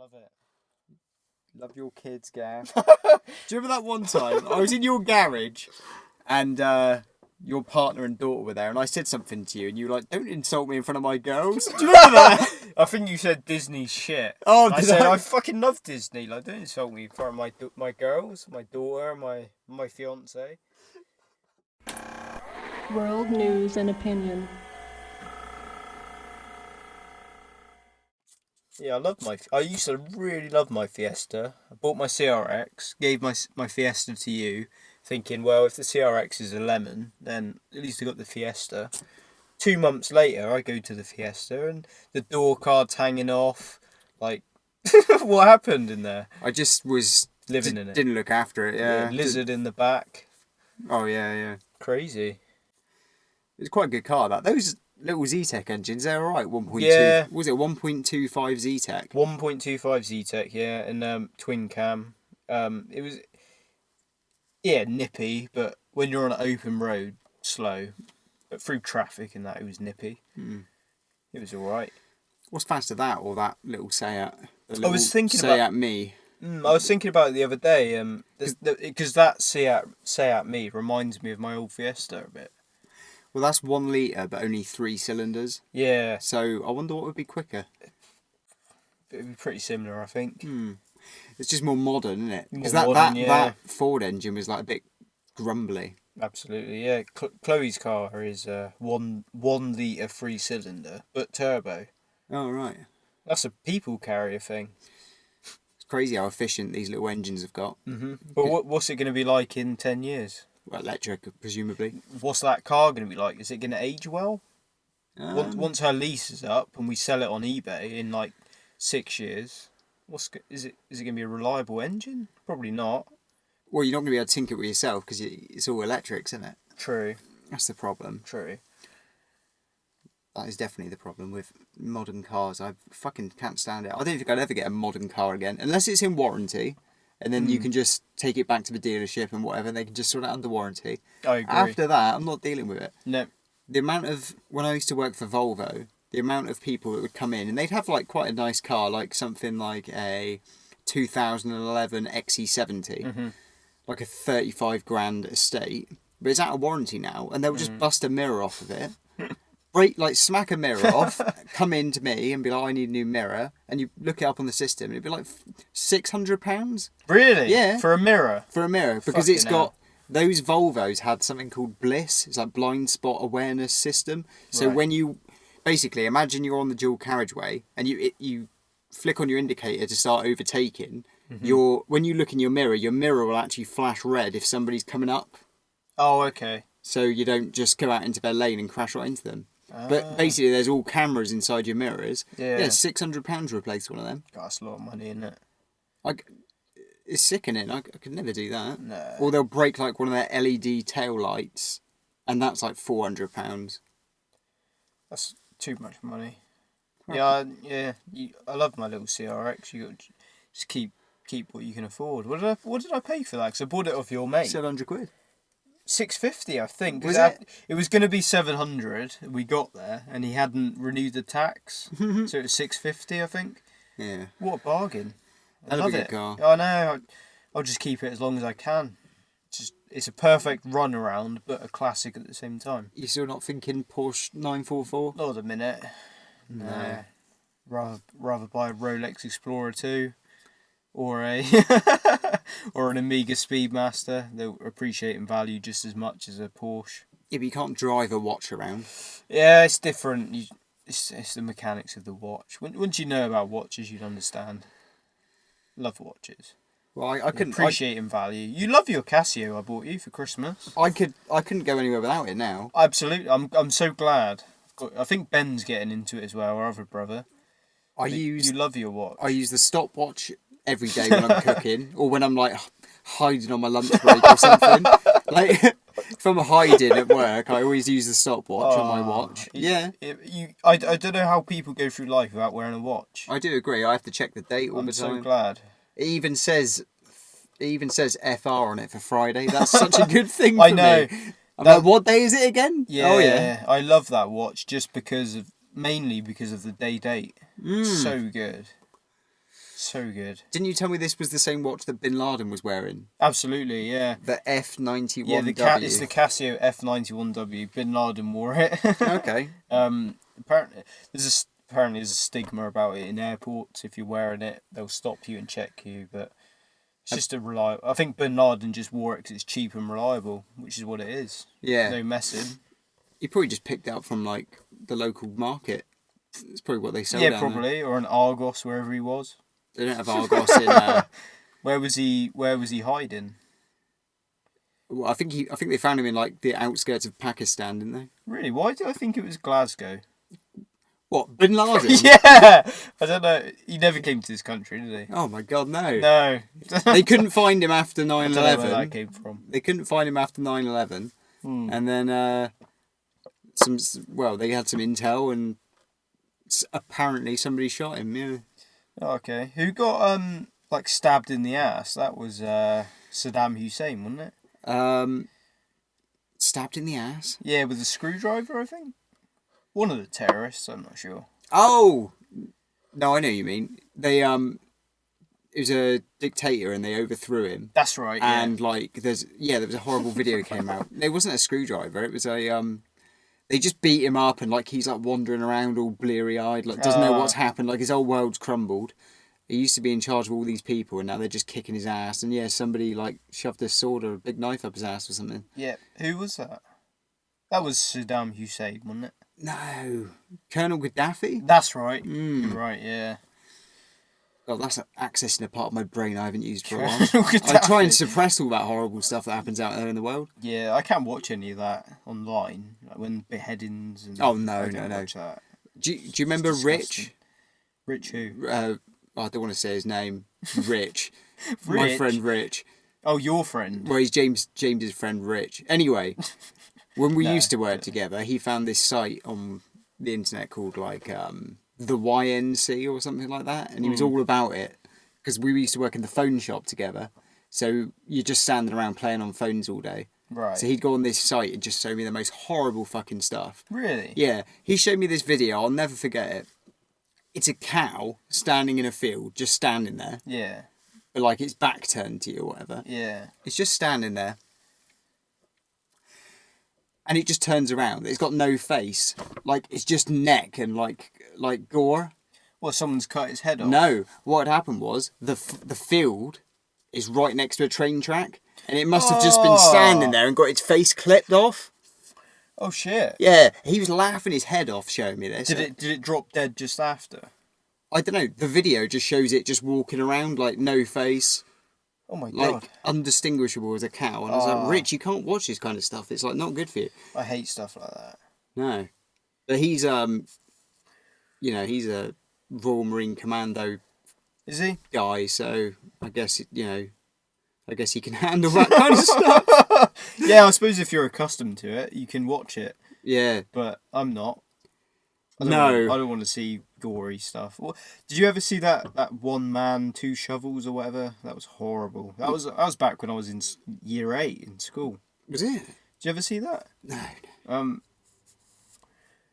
love it. Love your kids, Gav. Do you remember that one time I was in your garage and your partner and daughter were there and I said something to you and you were like, don't insult me in front of my girls? Do you remember that? I think you said Disney shit. Oh, I said I fucking love Disney. Like, don't insult me in front of my girls, my daughter, my fiance. World news and opinion. Yeah, I used to really love my Fiesta. I bought my CRX, gave my Fiesta to you, thinking, well, if the CRX is a lemon, then at least I got the Fiesta. 2 months later, I go to the Fiesta and the door card's hanging off. Like, what happened in there? I just was living in it. Didn't look after it, yeah. Lizard in the back. Oh, yeah. Crazy. It's quite a good car, that. Those little Z-Tech engines, they're alright, 1.2. Yeah. Was it 1.25 Z-Tech? 1.25 Z-Tech, yeah, and twin cam. It was, nippy, but when you're on an open road, slow. But through traffic and that, it was nippy. It was alright. What's faster, that or that little Seat? I was thinking Seat Me. I was thinking about it the other day, because that Seat Me reminds me of my old Fiesta a bit. Well, that's 1 litre, but only 3 cylinders. Yeah. So I wonder what would be quicker. It would be pretty similar, I think. It's just more modern, isn't it? Because that Ford engine was like a bit grumbly. Absolutely, yeah. Chloe's car is 1 litre 3 cylinder, but turbo. Oh, right. That's a people carrier thing. It's crazy how efficient these little engines have got. But what's it going to be like in 10 years? Well, electric, presumably. What's that car going to be like? Is it going to age well? Once her lease is up and we sell it on eBay in like 6 years, is it going to be a reliable engine? Probably not. Well, you're not going to be able to tinker it with yourself because it's all electrics, isn't it? True. That's the problem. True. That is definitely the problem with modern cars. I fucking can't stand it. I don't think I'd ever get a modern car again, unless it's in warranty. And then you can just take it back to the dealership and whatever, and they can just sort it under warranty. I agree. After that, I'm not dealing with it. No. The amount of, when I used to work for Volvo, the amount of people that would come in, and they'd have like quite a nice car, like something like a 2011 XC70, like a 35 grand estate, but it's out of warranty now, and they'll just bust a mirror off of it. Smack a mirror off, come in to me and be like, I need a new mirror. And you look it up on the system and it'd be like £600. Really? Yeah. For a mirror? For a mirror. Because it's got, those Volvos had something called BLISS. It's like blind spot awareness system. So when you, basically, imagine you're on the dual carriageway and you flick on your indicator to start overtaking. When you look in your mirror will actually flash red if somebody's coming up. Oh, okay. So you don't just go out into their lane and crash right into them. But basically, there's all cameras inside your mirrors. Yeah, £600 to replace one of them. That's a lot of money, isn't it? It's sickening. I could never do that. No. Or they'll break like one of their LED tail lights, and that's like £400. That's too much money. Yeah. I love my little CRX. You got to just keep what you can afford. What did I pay for that? Because I bought it off your mate. £700. 650, I think. Was it? It was going to be 700. We got there, and he hadn't renewed the tax, so it was 650, I think. Yeah. What a bargain! I love it. Car. I know. I'll just keep it as long as I can. It's a perfect run around, but a classic at the same time. You're still not thinking Porsche 944? Not a minute. No. Rather buy a Rolex Explorer 2. Or or an Amiga Speedmaster. They'll appreciate in value just as much as a Porsche. Yeah, but you can't drive a watch around. Yeah, it's different. It's the mechanics of the watch. Once you know about watches, you'd understand. Love watches. Well, I couldn't appreciate in value. You love your Casio I bought you for Christmas. I couldn't go anywhere without it now. Absolutely, I'm so glad. I think Ben's getting into it as well. Our other brother. You love your watch. I use the stopwatch every day when I'm cooking, or when I'm like hiding on my lunch break or something. Like if I'm hiding at work, I always use the stopwatch on my watch. I don't know how people go through life without wearing a watch. I do agree. I have to check the date all the time. I'm so glad. It even says FR on it for Friday. That's such a good thing for I know. me. I'm like, what day is it again? Yeah, oh yeah. I love that watch just mainly because of the date. So good. So good. Didn't you tell me this was the same watch that Bin Laden was wearing? Absolutely, yeah. The F91W. Yeah, it's the Casio F91W. Bin Laden wore it. Okay. Apparently there's a stigma about it in airports. If you're wearing it, they'll stop you and check you. But it's just a reliable. I think Bin Laden just wore it because it's cheap and reliable, which is what it is. Yeah. No messing. He probably just picked it up from like the local market. It's probably what they sell. Yeah, down probably, or an Argos wherever he was. There. They don't have Argos in. Where was he hiding? Well, I think they found him in like the outskirts of Pakistan, didn't they? Really? Why did I think it was Glasgow? What, Bin Laden? Yeah! I don't know. He never came to this country, did he? Oh my God, no. No. They couldn't find him after I don't know 9/11. where that came from. They couldn't find him after 9/11, and then they had some intel, and apparently somebody shot him. Yeah. Okay. Who got stabbed in the ass? That was Saddam Hussein, wasn't it? Stabbed in the ass. Yeah, with a screwdriver, I think. One of the terrorists. I'm not sure. Oh, no, I know what you mean. They it was a dictator, and they overthrew him. That's right. Yeah. And there was a horrible video came out. It wasn't a screwdriver. It was a They just beat him up, and like he's like wandering around all bleary eyed, like doesn't know what's happened. Like his whole world's crumbled. He used to be in charge of all these people, and now they're just kicking his ass. And yeah, somebody like shoved a sword or a big knife up his ass or something. Yeah. Who was that? That was Saddam Hussein, wasn't it? No, Colonel Gaddafi. That's right. You're right. Yeah. Oh, that's accessing a part of my brain I haven't used for a while. Colonel I try Gaddafi. and suppress all that horrible stuff that happens out there in the world. Yeah, I can't watch any of that online, like when beheadings and. Oh, no, I don't no. watch that. Do you remember It's Rich? disgusting. Rich who? I don't want to say his name. Rich. My Rich? friend Rich. Oh, your friend. Well, he's James's friend Rich. Anyway, when we used to work together, he found this site on the internet called like the YNC or something like that, and he was all about it because we used to work in the phone shop together. So you're just standing around playing on phones all day. Right. So he'd go on this site and just show me the most horrible fucking stuff. Really? Yeah, he showed me this video. I'll never forget it. It's a cow standing in a field, just standing there, Yeah. but like its back turned to you or whatever. Yeah. It's just standing there. And it just turns around. It's got no face. Like, it's just neck and like gore. Well, someone's cut his head off. No, what had happened was the field is right next to a train track, and it must have just been standing there and got its face clipped off. Oh shit. Yeah, he was laughing his head off showing me this. Did it drop dead just after? I don't know. The video just shows it just walking around like no face. Oh my god. Like undistinguishable as a cow, and I was like, Rich, you can't watch this kind of stuff. It's like not good for you. I hate stuff like that. No, but he's he's a Royal Marine Commando Is he? guy, so I guess he can handle that kind of stuff. Yeah, I suppose if you're accustomed to it, you can watch it. Yeah. But I'm not. I don't want to see gory stuff. Well, did you ever see that one man, two shovels or whatever? That was horrible. That was back when I was in year 8 in school. Was it? Did you ever see that? No. It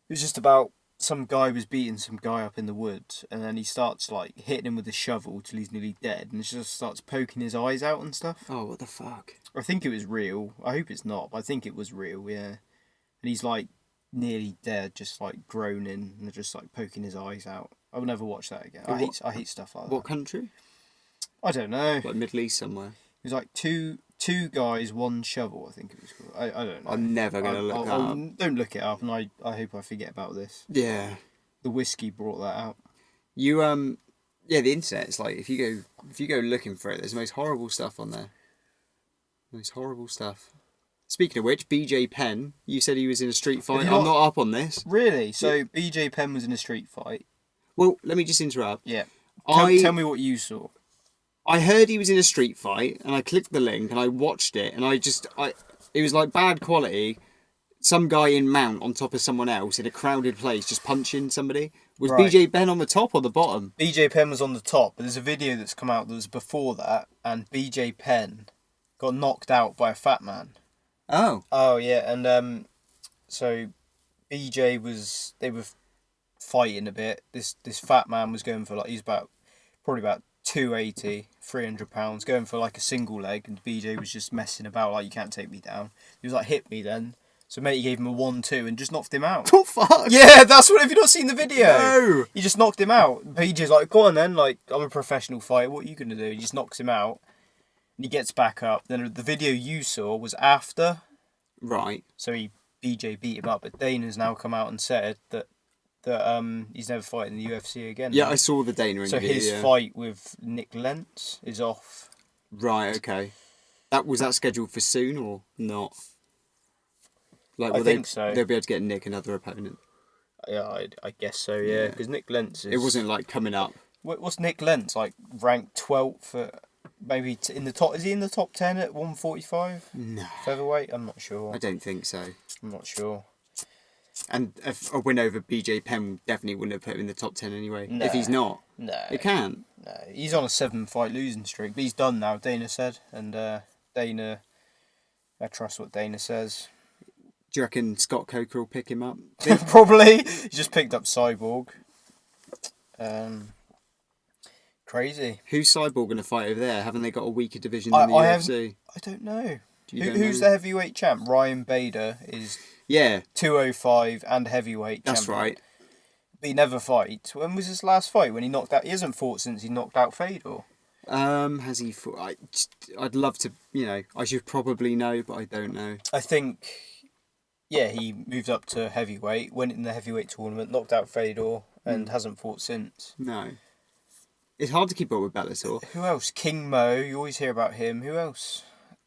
was just about some guy was beating some guy up in the woods, and then he starts like hitting him with a shovel till he's nearly dead, and it just starts poking his eyes out and stuff. Oh, what the fuck? I think it was real. I hope it's not, but I think it was real. Yeah, and he's like nearly dead, just like groaning and just like poking his eyes out. I will never watch that again. I hate stuff like that. What country? I don't know. Like Middle East somewhere. It was like two guys, one shovel. I think it was called. I don't know. I'm never gonna look that up. Don't look it up, and I hope I forget about this. Yeah. The whiskey brought that out. You yeah, the internet. It's like if you go looking for it, there's the most horrible stuff on there. Most horrible stuff. Speaking of which, BJ Penn, you said he was in a street fight. I'm not up on this. Really? So BJ Penn was in a street fight. Well, let me just interrupt. Yeah. Tell me what you saw. I heard he was in a street fight, and I clicked the link, and I watched it, and it was like bad quality. Some guy in mount on top of someone else in a crowded place just punching somebody. Was Right. BJ Penn on the top or the bottom? BJ Penn was on the top, but there's a video that's come out that was before that, and BJ Penn got knocked out by a fat man. Oh. Oh yeah, and so BJ they were fighting a bit. This fat man was going for like, he's probably about 280, £300, going for like a single leg, and BJ was just messing about like, you can't take me down. He was like, hit me then. So matey gave him a 1-2 and just knocked him out. What fuck? Yeah, that's what. Have you not seen the video? No. He just knocked him out. BJ's like, go on then. Like, I'm a professional fighter. What are you gonna do? He just knocks him out. And he gets back up. Then the video you saw was after. Right. So BJ beat him up. But Dana's now come out and said that he's never fighting the UFC again. Yeah, I saw the Dana interview. So his fight with Nick Lentz is off. Right. Okay. Was that scheduled for soon or not? Like, I think so. They'll be able to get Nick another opponent. Yeah, I guess so. Yeah, because Nick Lentz is. It wasn't like coming up. What's Nick Lentz like? Ranked 12th at maybe in the top. Is he in the top 10 at 145? No. Featherweight? I'm not sure. I don't think so. I'm not sure. And a win over BJ Penn definitely wouldn't have put him in the top 10 anyway. No. If he's not. No. It can't. No. He's on a 7-fight losing streak, but he's done now. Dana said, and Dana. I trust what Dana says. Do you reckon Scott Coker will pick him up? Probably. He just picked up Cyborg. Crazy. Who's Cyborg going to fight over there? Haven't they got a weaker division than the UFC? I don't know. Who's the heavyweight champ? Ryan Bader is 205 and heavyweight That's champion. right. But he never fights. When was his last fight? When he knocked out... He hasn't fought since he knocked out Fedor. Has he fought? I'd love to, I should probably know, but I don't know. I think... Yeah, he moved up to heavyweight, went in the heavyweight tournament, knocked out Fedor, and hasn't fought since. No. It's hard to keep up with Bellator. Who else? King Mo, you always hear about him. Who else?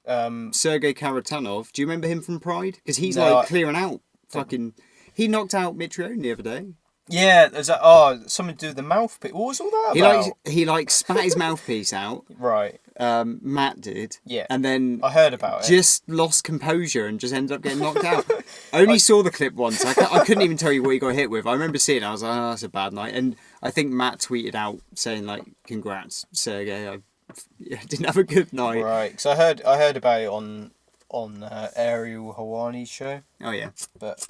Sergey Karatanov. Do you remember him from Pride? Because he's clearing out fucking... He knocked out Mitrione the other day. Yeah, there's something to do with the mouthpiece. What was all that about? He spat his mouthpiece out. Right. Matt did. Yeah. And then I heard about it. Just lost composure and just ended up getting knocked out. I only saw the clip once. I couldn't even tell you what he got hit with. I remember seeing it. I was like, oh, that's a bad night. And I think Matt tweeted out saying like, congrats, Sergey. I didn't have a good night. Right. Because I heard about it on Ariel Hawani's show. Oh yeah. But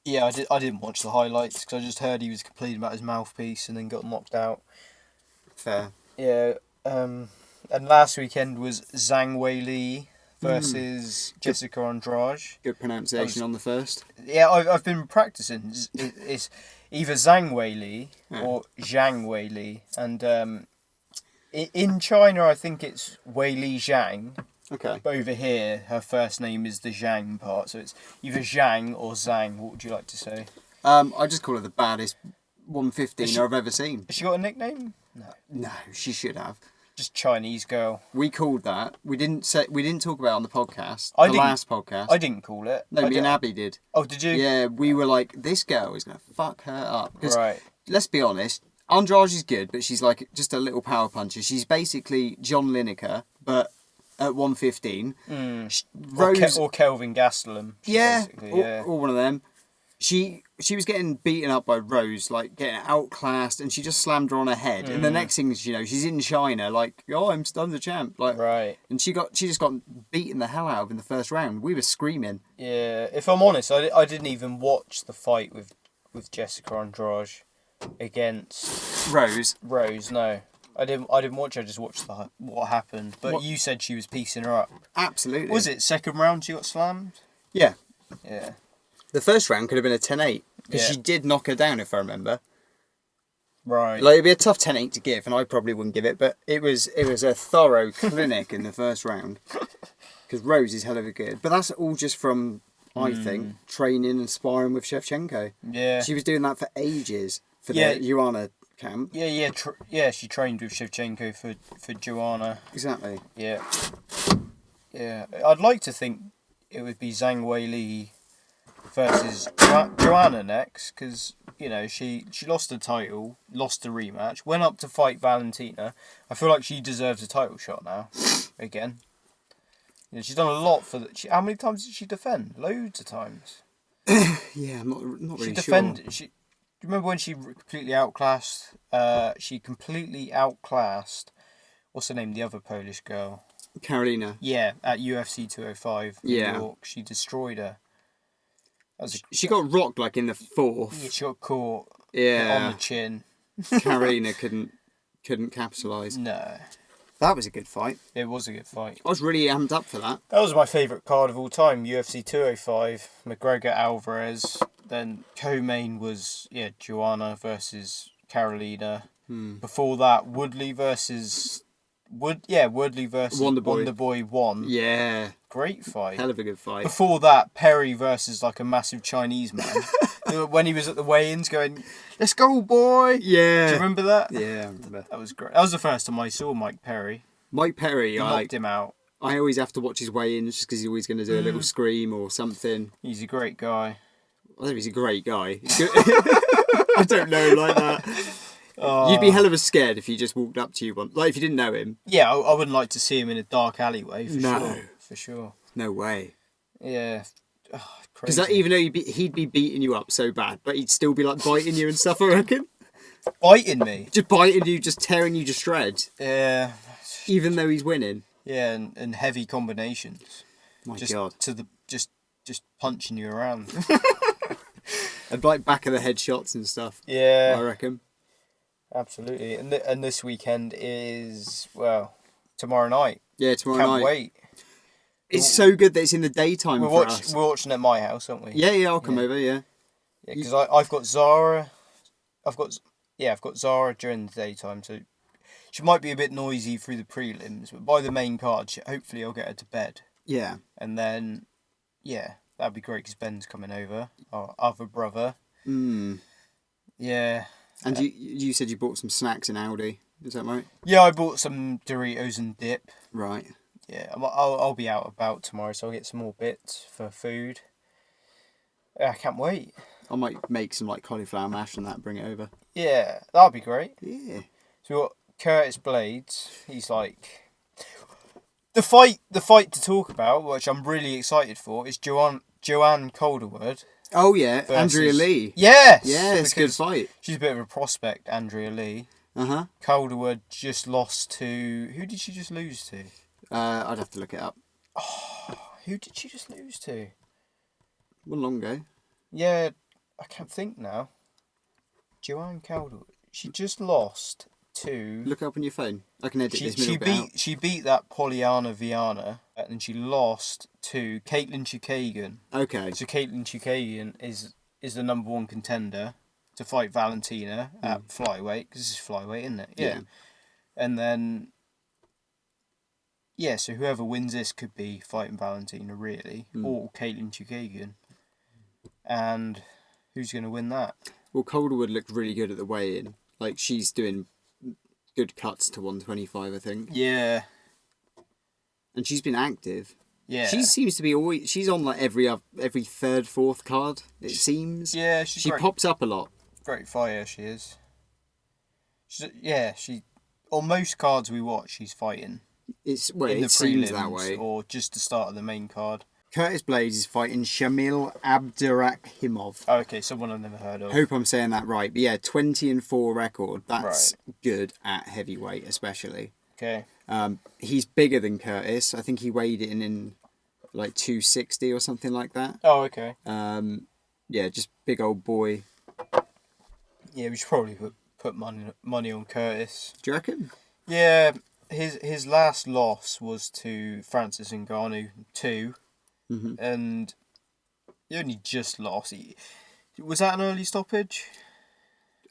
yeah, I didn't watch the highlights because I just heard he was complaining about his mouthpiece and then got knocked out. Fair. Yeah. And last weekend was Zhang Weili versus Jessica Andrade. Good pronunciation on the first. Yeah, I've been practicing. It's either Zhang Weili or Zhang Weili, and in China I think it's Weili Zhang. Okay. But over here, her first name is the Zhang part, so it's either Zhang or Zhang. What would you like to say? I just call her the baddest 115 I've ever seen. Has she got a nickname? No. No, she should have. Just Chinese girl. We called that. We didn't talk about it on the podcast. Last podcast. I didn't call it. No, me and Abby did. Oh, did you? Yeah, we were like, this girl is gonna fuck her up. Right. Let's be honest. Andrade is good, but she's like just a little power puncher. She's basically John Lineker, but at 115. Rose or Kelvin Gastelum. Or one of them. She was getting beaten up by Rose, like getting outclassed, and she just slammed her on her head. And the next thing is, she's in China, like, oh, I'm the champ, like, right. And she just got beaten the hell out of in the first round. We were screaming. Yeah, if I'm honest, I didn't even watch the fight with Jessica Andrade against Rose. No, I didn't watch. I just watched what happened. But you said she was piecing her up. Absolutely. Was it second round she got slammed? Yeah. Yeah. The first round could have been a 10-8 because she did knock her down, if I remember. Right. Like, it'd be a tough 10-8 to give, and I probably wouldn't give it, but it was a thorough clinic in the first round. Because Rose is hell of a good. But that's all just from, I think, training and sparring with Shevchenko. Yeah. She was doing that for ages for the Joanna camp. Yeah, she trained with Shevchenko for Joanna. Exactly. Yeah. Yeah. I'd like to think it would be Zhang Weili versus Joanna next, because she lost the title, lost the rematch, went up to fight Valentina. I feel like she deserves a title shot now, again. She's done a lot for how many times did she defend? Loads of times. Yeah, I'm not really Do you remember when she completely outclassed? What's her name? The other Polish girl. Carolina. Yeah, at UFC 205 in New York, she destroyed her. She got rocked like in the fourth. Yeah, she got caught. Yeah. On the chin. Carolina couldn't Couldn't capitalise. No, That was a good fight. it was a good fight. I was really amped up for that. That was my favourite card of all time. UFC 205, McGregor Alvarez. Then co-main was Joanna versus Carolina. Before that, Woodley versus Woodley versus Wonderboy 1. Yeah. Great fight. Hell of a good fight. Before that, Perry versus like a massive Chinese man. When he was at the weigh-ins going, "Let's go, boy." Yeah. Do you remember that? Yeah, I remember. That was great. That was the first time I saw Mike Perry. Mike Perry, He knocked him out. I always have to watch his weigh-ins just because he's always going to do a little scream or something. He's a great guy. I think he's a great guy. I don't know, like that. You'd be hell of a scared if he just walked up to you like if you didn't know him. Yeah, I wouldn't like to see him in a dark alleyway, for sure. No way. Yeah. Because even though he'd be beating you up so bad, but he'd still be like biting you and stuff, I reckon. Biting me? Just biting you, just tearing you to shreds. Yeah. Even though he's winning. Yeah, and heavy combinations. My just God. Just punching you around. And like back of the head shots and stuff. Yeah. I reckon. Absolutely. And this weekend is, tomorrow night. Yeah, tomorrow Can't night. wait. It's so good that it's in the daytime for us. We're watching at my house, aren't we? Yeah, I'll come over, yeah. Yeah, because I've got Zara. I've got Zara during the daytime, so she might be a bit noisy through the prelims, but by the main card, hopefully I'll get her to bed. Yeah. And then, that'd be great because Ben's coming over, our other brother. Yeah. And you said you bought some snacks in Aldi, is that right? Yeah, I bought some Doritos and dip. Right. Yeah, I'll be out about tomorrow, so I'll get some more bits for food. I can't wait. I might make some like cauliflower mash and that, bring it over. Yeah, that'll be great. Yeah. So we got Curtis Blades. He's like the fight to talk about, which I'm really excited for, is Joanne Calderwood. Oh yeah, versus Andrea Lee. Yes. Yeah, it's a good fight. She's a bit of a prospect, Andrea Lee. Calderwood just lost to, who did she just lose to? I'd have to look it up. Who did she just lose to? Not long ago. Yeah, I can't think now. Joanne Calderwood. She just lost to. Look it up on your phone. I can edit this middle bit out. She beat that Polyana Viana, and she lost to Caitlin Chukagian. Okay. So Caitlin Chukagian is the number one contender to fight Valentina at flyweight, because this is flyweight, isn't it? Yeah. And then. Yeah, so whoever wins this could be fighting Valentina, really, or Caitlin Chukagian. And who's going to win that? Well, Calderwood looked really good at the weigh-in. Like, she's doing good cuts to 125, I think. Yeah. And she's been active. Yeah. She seems to be always... She's on, like, every third, fourth card, it seems. Yeah, she pops up a lot. Great fighter, she is. She... On most cards we watch, she's fighting. It seems that way. Or just the start of the main card. Curtis Blades is fighting Shamil Abdurakhimov. Oh, okay, someone I've never heard of. Hope I'm saying that right. But yeah, 20-4 record. That's good at heavyweight, especially. Okay. He's bigger than Curtis. I think he weighed in like 260 or something like that. Oh, okay. Yeah, just big old boy. Yeah, we should probably put money on Curtis. Do you reckon? Yeah, his last loss was to Francis Ngannou 2. And he only just lost. Was that an early stoppage?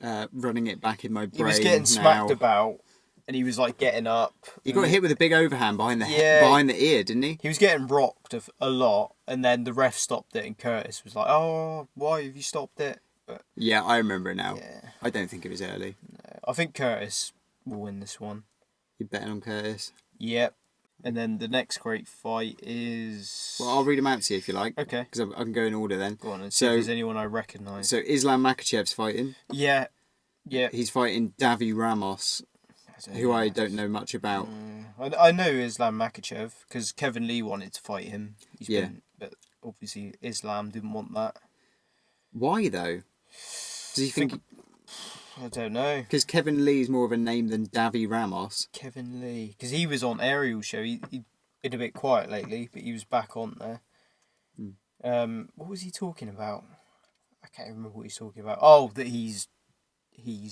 Running it back in my brain. He was getting smacked about, and he was like getting up. He got hit with a big overhand behind the behind the ear, didn't he? He was getting rocked a lot, and then the ref stopped it, and Curtis was like, "Oh, why have you stopped it?" But, yeah, I remember it now. Yeah. I don't think it was early. No, I think Curtis will win this one. You're betting on Curtis? Yep. And then the next great fight is... Well, I'll read them out to you if you like. Okay. Because I can go in order then. Go on and see if there's anyone I recognise. So Islam Makhachev's fighting. Yeah. Yeah. He's fighting Davi Ramos, who I don't know much about. I know Islam Makhachev because Kevin Lee wanted to fight him. But obviously Islam didn't want that. Why though? Does he think... I don't know. Because Kevin Lee is more of a name than Davi Ramos. Kevin Lee. Because he was on Ariel's show. He'd been a bit quiet lately, but he was back on there. What was he talking about? I can't remember what he's talking about. Oh, that he's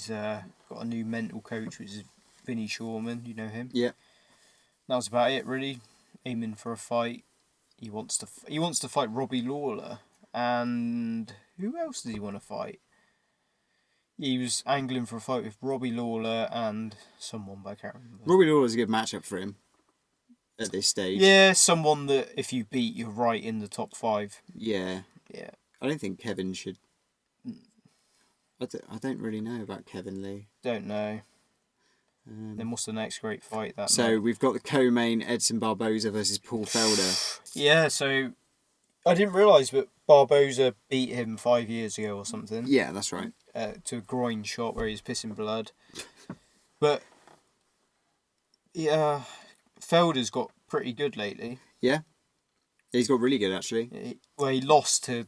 got a new mental coach, which is Vinnie Shawman, you know him. Yeah. That was about it, really. Aiming for a fight. He wants to fight Robbie Lawler, and who else does he want to fight? He was angling for a fight with Robbie Lawler and someone, but I can't remember. Robbie Lawler's a good matchup for him at this stage. Yeah, someone that if you beat, you're right in the top 5. Yeah. Yeah. I don't think Kevin should. I don't really know about Kevin Lee. Don't know. Then what's the next great fight that So night? we've got the co-main Edson Barboza versus Paul Felder. Yeah, so I didn't realise, but Barboza beat him 5 years ago or something. Yeah, that's right. To a groin shot where he's pissing blood. But yeah, Felder's got pretty good lately. Yeah. He's got really good, actually. He lost to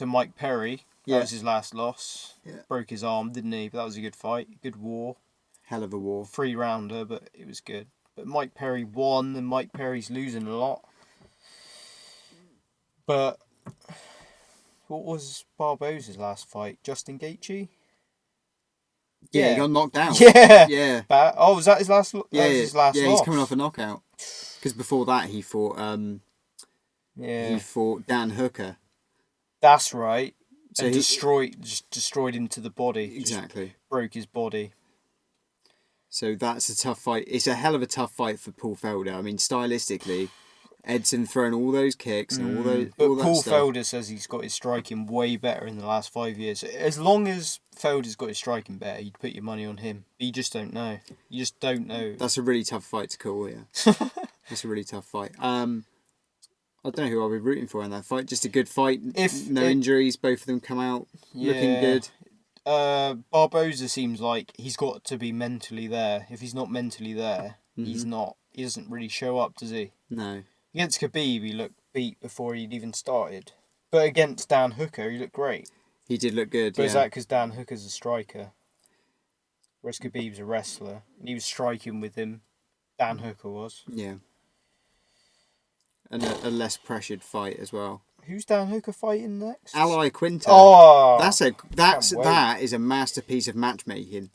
Mike Perry. That Yeah. was his last loss. Yeah. Broke his arm, didn't he? But that was a good fight. Good war. Hell of a war. 3-rounder, but it was good. But Mike Perry won, and Mike Perry's losing a lot. But what was Barboza's last fight? Justin Gaethje? Yeah, he got knocked out. Yeah. Yeah. Was that his last? That Yeah, was his last yeah, loss. he's coming off a knockout. Because before that, he fought Yeah, Dan Hooker. that's right. So And he- destroyed him to the body. Just Exactly. broke his body. So that's a tough fight. It's a hell of a tough fight for Paul Felder. I mean, stylistically, Edson throwing all those kicks and all those. But all that Paul stuff. Felder says he's got his striking way better in the last 5 years. As long as Felder's got his striking better, you'd put your money on him. But you just don't know. You just don't know. That's a really tough fight to call. Yeah, that's a really tough fight. I don't know who I'll be rooting for in that fight. Just a good fight. No injuries. Both of them come out looking good. Barboza seems like he's got to be mentally there. If he's not mentally there, he's not. He doesn't really show up, does he? No. Against Khabib, he looked beat before he'd even started. But against Dan Hooker, he looked great. He did look good. But yeah. is that because Dan Hooker's a striker? Whereas Khabib's a wrestler. And he was striking with him. Dan Hooker was. Yeah. And a less pressured fight as well. Who's Dan Hooker fighting next? Ally Quinter. Oh! That is a masterpiece of matchmaking.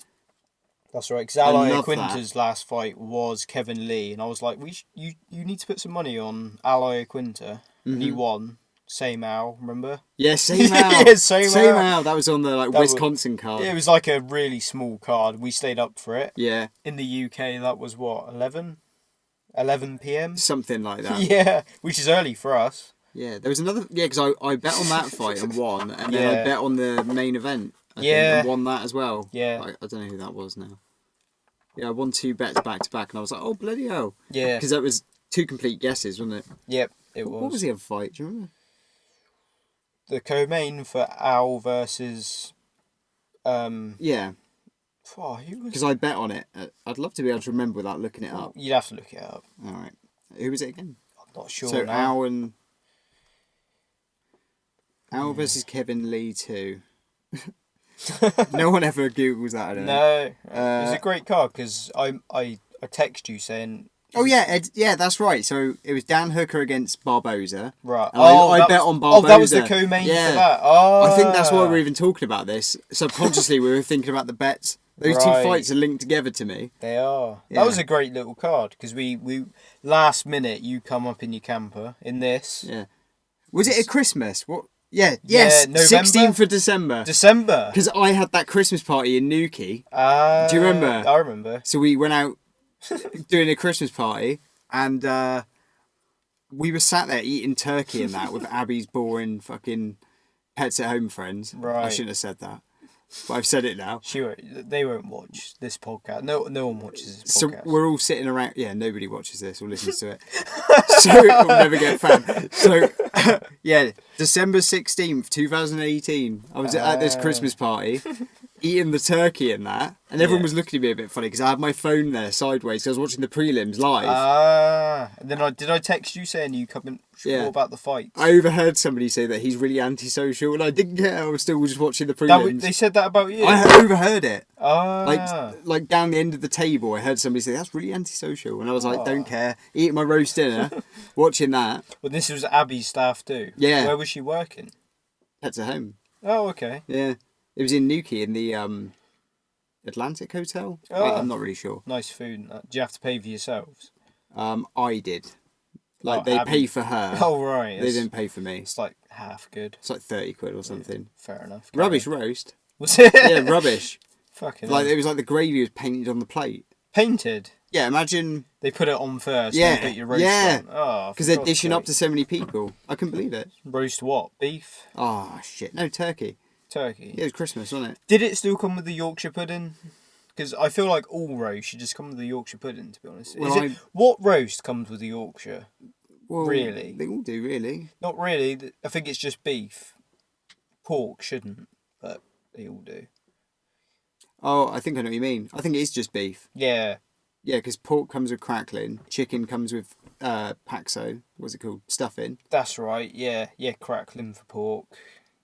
That's right, because Ally love Quinter's last fight was Kevin Lee. And I was like, you need to put some money on Ally Quinter. And he won. Same Al, remember? Yeah, same Al. Yeah, same Al. Al. That was on the Wisconsin card. Yeah, it was like a really small card. We stayed up for it. Yeah. In the UK, that was what, 11 p.m? Something like that. Yeah, which is early for us. Yeah, there was another. Yeah, because I bet on that fight and won, and then I bet on the main event. I think, and won that as well. Yeah. I don't know who that was now. Yeah, I won 2 bets back to back, and I was like, oh bloody hell. Yeah. Because that was 2 complete guesses, wasn't it? Yep, it was. What was the other fight? Do you remember? The co-main for Al versus. Yeah. Oh, who was? Because I bet on it. I'd love to be able to remember without looking it up. You'd have to look it up. All right. Who was it again? I'm not sure. So now. Al versus Kevin Lee 2. No one ever Googles that, I don't know. No, it was a great card because I text you saying. Oh yeah, yeah, that's right. So it was Dan Hooker against Barboza. Right. And I bet on Barboza. Oh, that was the co-main for that. Oh. I think that's why we're even talking about this. Subconsciously, we were thinking about the bets. Those 2 fights are linked together to me. They are. Yeah. That was a great little card because we last minute you come up in your camper in this. Yeah. Was it at Christmas? What? Yeah. Yes. November? 16th of December. December. Because I had that Christmas party in Newquay. Do you remember? I remember. So we went out doing a Christmas party, and we were sat there eating turkey and that with Abby's boring fucking pets at home friends. Right. I shouldn't have said that, but I've said it now. They won't watch this podcast. No one watches this So podcast. we're all sitting around. Yeah, nobody watches this or listens to it, so we'll never get fan. So yeah, December 16th, 2018. I was at this Christmas party. Eating the turkey and that, and everyone was looking at me a bit funny because I had my phone there sideways because I was watching the prelims live. And then did I text you saying you come and what about the fight? I overheard somebody say that he's really antisocial, and I didn't care. I was still just watching the prelims. They said that about you. I overheard it. Ah. Like down the end of the table, I heard somebody say that's really antisocial, and I was like, don't care. Eating my roast dinner, watching that. But this was Abby's staff too. Yeah. Where was she working? Pets at home. Oh, okay. Yeah. It was in Newquay in the Atlantic Hotel. Oh. I'm not really sure. Nice food and that. Do you have to pay for yourselves? I did. Like, Oh, they Abby. pay for her. Oh, right. They didn't pay for me. It's like half good. It's like 30 quid or something. Yeah, fair enough. Rubbish roast. Was it? Yeah, rubbish. Fucking Like, hell. it was like the gravy was painted on the plate. Painted? Yeah, imagine... They put it on first Yeah, and put your roast yeah. on. Oh, Because they're dishing up to so many people. I couldn't believe it. Roast what? Beef? Oh, shit. No, turkey. Turkey? Yeah, it was Christmas, wasn't it? Did it still come with the Yorkshire pudding? Because I feel like all roast should just come with the Yorkshire pudding, to be honest. Well, what roast comes with the Yorkshire? Well, Really? They all do, really. Not really. I think it's just beef. Pork shouldn't, but they all do. Oh, I think I know what you mean. I think it is just beef. Yeah. Yeah, because pork comes with crackling, chicken comes with paxo, what's it called? Stuffing. That's right, yeah. Yeah, crackling for pork.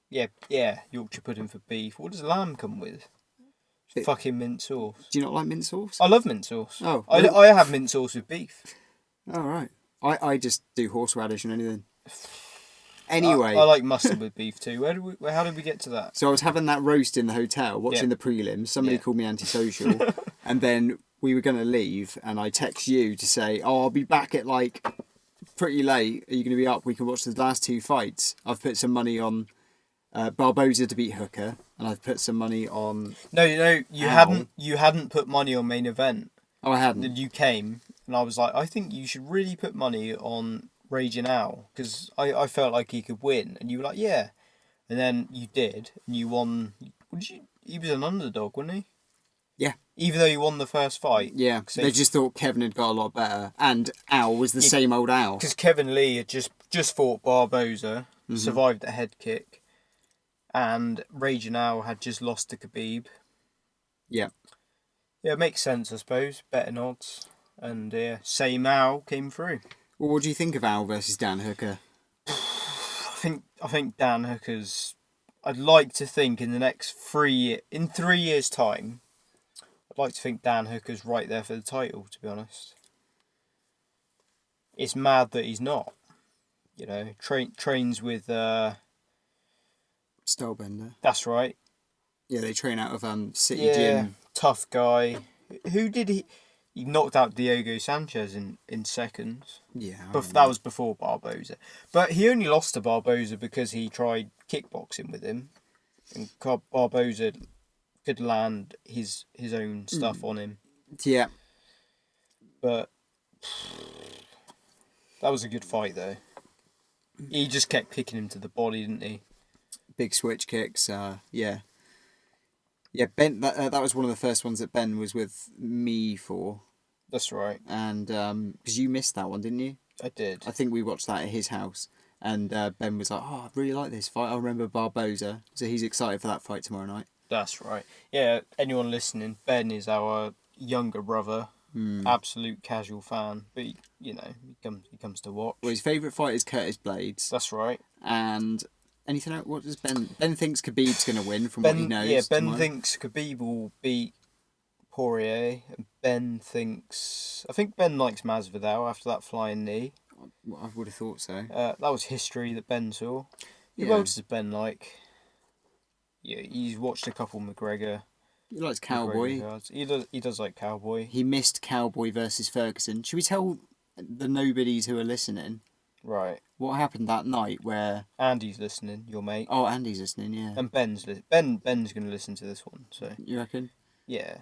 Yeah, Yorkshire pudding for beef. What does lamb come with? Fucking mint sauce. Do you not like mint sauce? I love mint sauce. Oh. I have mint sauce with beef. Oh, right. I just do horseradish and anything. Anyway. I like mustard with beef too. How did we get to that? So I was having that roast in the hotel, watching the prelims. Somebody called me antisocial. And then we were going to leave, and I text you to say, oh, I'll be back at, like, pretty late. Are you going to be up? We can watch the last two fights. I've put some money on Barboza to beat Hooker, and I've put some money on... No, you hadn't put money on main event. Oh, I hadn't? Then you came, and I was like, I think you should really put money on Raging Owl, because I felt like he could win. And you were like, yeah. And then you did, and you won... He was an underdog, wasn't he? Yeah. Even though you won the first fight. Yeah, they just thought Kevin had got a lot better. And Owl was the same old Owl. Because Kevin Lee had just fought Barboza, survived the head kick, and Raging Owl had just lost to Khabib. Yeah. Yeah, it makes sense, I suppose. Betting odds. And same Owl came through. Well, what do you think of Owl versus Dan Hooker? I think Dan Hooker's... I'd like to think in 3 years' time, I'd like to think Dan Hooker's right there for the title, to be honest. It's mad that he's not. You know, trains with... Stylebender. That's right. Yeah, they train out of City Gym. Tough guy. Who did he... He knocked out Diego Sanchez in seconds. Yeah. That was before Barboza. But he only lost to Barboza because he tried kickboxing with him. And Barboza could land his own stuff on him. Yeah. But that was a good fight, though. He just kept kicking him to the body, didn't he? Big switch kicks, yeah. Yeah, Ben. That was one of the first ones that Ben was with me for. That's right. And because you missed that one, didn't you? I did. I think we watched that at his house, and Ben was like, "Oh, I really like this fight. I remember Barboza," so he's excited for that fight tomorrow night. That's right. Yeah, anyone listening, Ben is our younger brother, absolute casual fan, but he comes to watch. Well, his favourite fight is Curtis Blades. That's right. And anything else? What does Ben? Ben thinks Khabib's going to win from what he knows. Yeah, Ben thinks Khabib will beat Poirier, and I think Ben likes Masvidal after that flying knee. I would have thought so. That was history that Ben saw. Who else does Ben like? Yeah, he's watched a couple McGregor. He likes Cowboy. He does like Cowboy. He missed Cowboy versus Ferguson. Should we tell the nobodies who are listening? Right. What happened that night where... Andy's listening, your mate. Oh, Andy's listening, yeah. And Ben's going to listen to this one, so... You reckon? Yeah.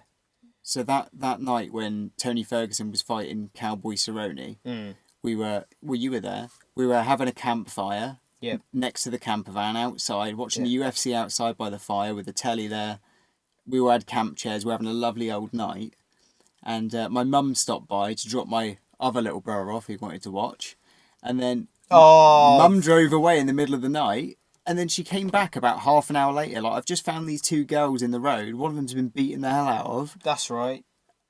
So that night when Tony Ferguson was fighting Cowboy Cerrone, you were there. We were having a campfire next to the camper van outside, watching the UFC outside by the fire with the telly there. We all had camp chairs. We were having a lovely old night. And my mum stopped by to drop my other little brother off who wanted to watch. And then Mum drove away in the middle of the night. And then she came back about half an hour later. Like, I've just found these two girls in the road. One of them's been beaten the hell out of. That's right.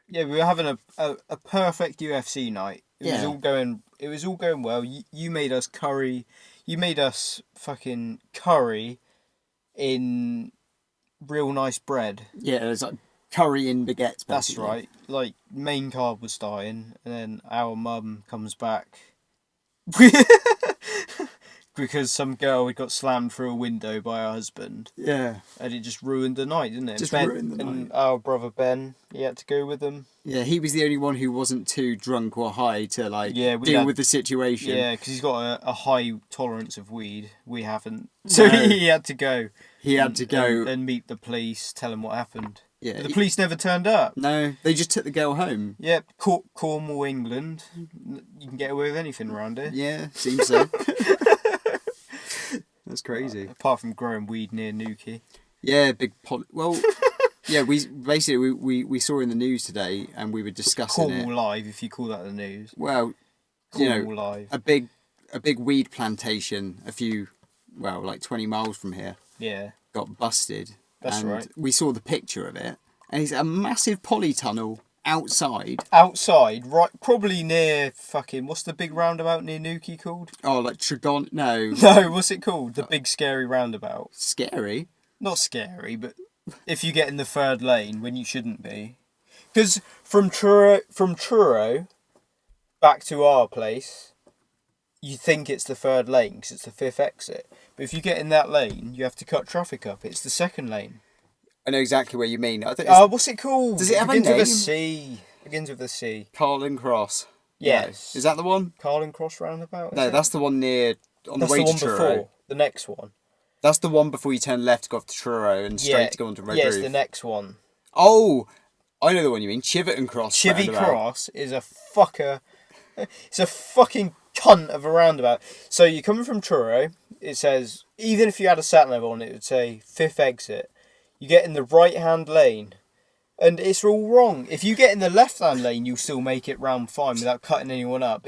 Yeah, we were having a perfect UFC night. It was all going well. You made us curry. You made us fucking curry in real nice bread. Yeah, it was like curry in baguettes, basically. That's right. Like, main card was starting, and then our mum comes back because some girl had got slammed through a window by her husband, Yeah. and it just ruined the night, didn't it? Just Ben, ruined the and night. our brother Ben, he had to go with them. Yeah, he was the only one who wasn't too drunk or high to like Yeah, we deal had- with the situation. Yeah, because he's got a high tolerance of weed. We haven't, so No. he had to go. He had to go. and meet the police, tell them what happened. Yeah, But the police never turned up. No, they just took the girl home. Yep, Cornwall, England. You can get away with anything around here. Yeah, seems so. That's crazy. Apart from growing weed near Newquay. Yeah, well, yeah, we saw in the news today, and we were discussing Cornwall it. Live, if you call that the news. Well, Cornwall Live. a big weed plantation like 20 miles from here Yeah. got busted. That's and right. We saw the picture of it, and it's a massive polytunnel outside. Outside, right, probably near fucking, what's the big roundabout near Newquay called? Oh, like Tregon? No, No, what's it called? The big scary roundabout. scary. Not scary, but if you get in the third lane when you shouldn't be. Because from Truro back to our place, you think it's the third lane because it's the fifth exit. But if you get in that lane, you have to cut traffic up. It's the second lane. I know exactly what you mean. I think What's it called? Does it have a begins with name? a C. Begins with a C. Carlin Cross. Yes. No. Is that the one? Carlin Cross roundabout? No, that's the one near on That's the way the one to Truro. before. The next one. That's the one before you turn left to go off to Truro and straight to go onto Red Yeah, Roof. it's the next one. Oh, I know the one you mean. Chiverton Cross. Chivy roundabout. Cross is a fucker. It's a fucking cunt of a roundabout. So you're coming from Truro. It says, even if you had a sat nav on it, it would say fifth exit. You get in the right hand lane. And it's all wrong. If you get in the left hand lane, you'll still make it round fine without cutting anyone up.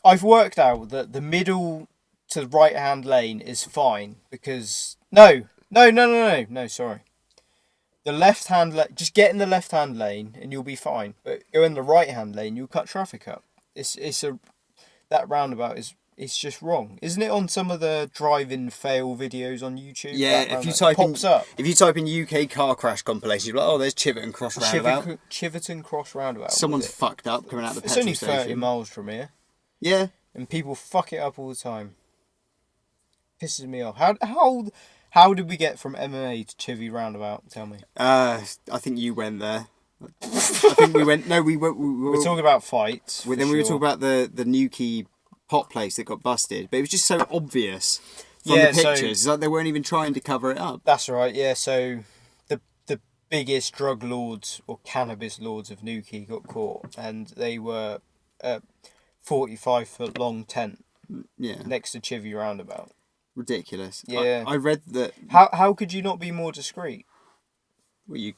I've worked out that the middle to the right hand lane is fine because no, sorry. The left hand just get in the left hand lane and you'll be fine. But go in the right hand lane, you'll cut traffic up. That roundabout it's just wrong, isn't it? On some of the driving fail videos on YouTube. Yeah, that if you roundabout if you type in UK car crash compilation, you're like, oh, there's Chiverton Cross roundabout. Chiverton Cross roundabout. Someone's fucked up coming out the It's petrol only station. 30 miles from here, Yeah. and people fuck it up all the time. Pisses me off. How did we get from MMA to Chivy roundabout? Tell me. I think you went there. I think we went. No, we were. We're talking about fights. Then we were talking about the Newquay pot place that got busted, but it was just so obvious from the pictures. It's like they weren't even trying to cover it up. That's right. Yeah. So the biggest drug lords or cannabis lords of Newquay got caught, and they were 45-foot long tent. Yeah. Next to Chivy roundabout. Ridiculous. Yeah. I read that. How could you not be more discreet? Well,